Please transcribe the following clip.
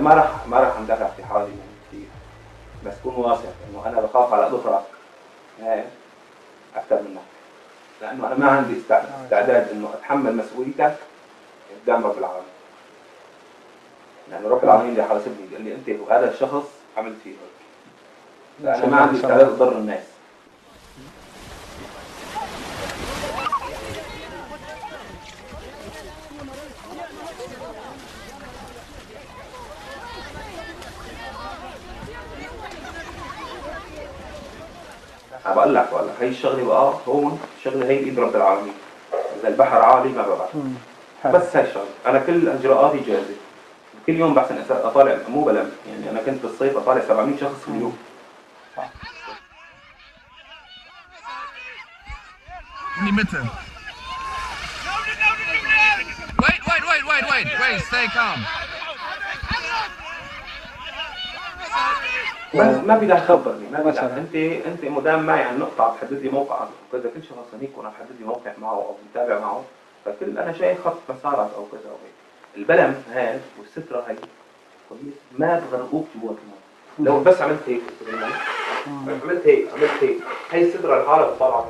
ما راح اندفع في حالي يعني كثير، بس كون واثق انه انا بخاف على ظهرك اكثر منك، لانه انا ما عندي استعداد انه اتحمل مسؤوليتك قدام رب العالمين. يعني رب العالمين اللي حاسبني قال لي انت وهذا الشخص عملت فيه هيك، انا ما عندي استعداد اضر الناس. بقول لك هي الشغله بقى هون، الشغله هي بايد رب العالمين. اذا البحر عالي ما ببعد. بس هاي الشغله انا كل اجراءاتي جاهزه، كل يوم بحسن اطالع، مو بلم يعني، انا كنت بالصيف اطالع 700 شخص في اليوم. In die Mitte. Wait, stay calm. ما بدك تخبرني، ما بدك انت مدام معي على النقطه عم تحدد لي موقعك وكذا، كل شخص هنيك وانا محدد لي موقع معه او متابع معه، فكل انا شايف خط مسارك او كذا او هيك. البلم هاي والستره هاي كويس ما بغرقوك جوا الماء، لو بس عملت هيك عملت هيك هي الستره الحالة بتطلع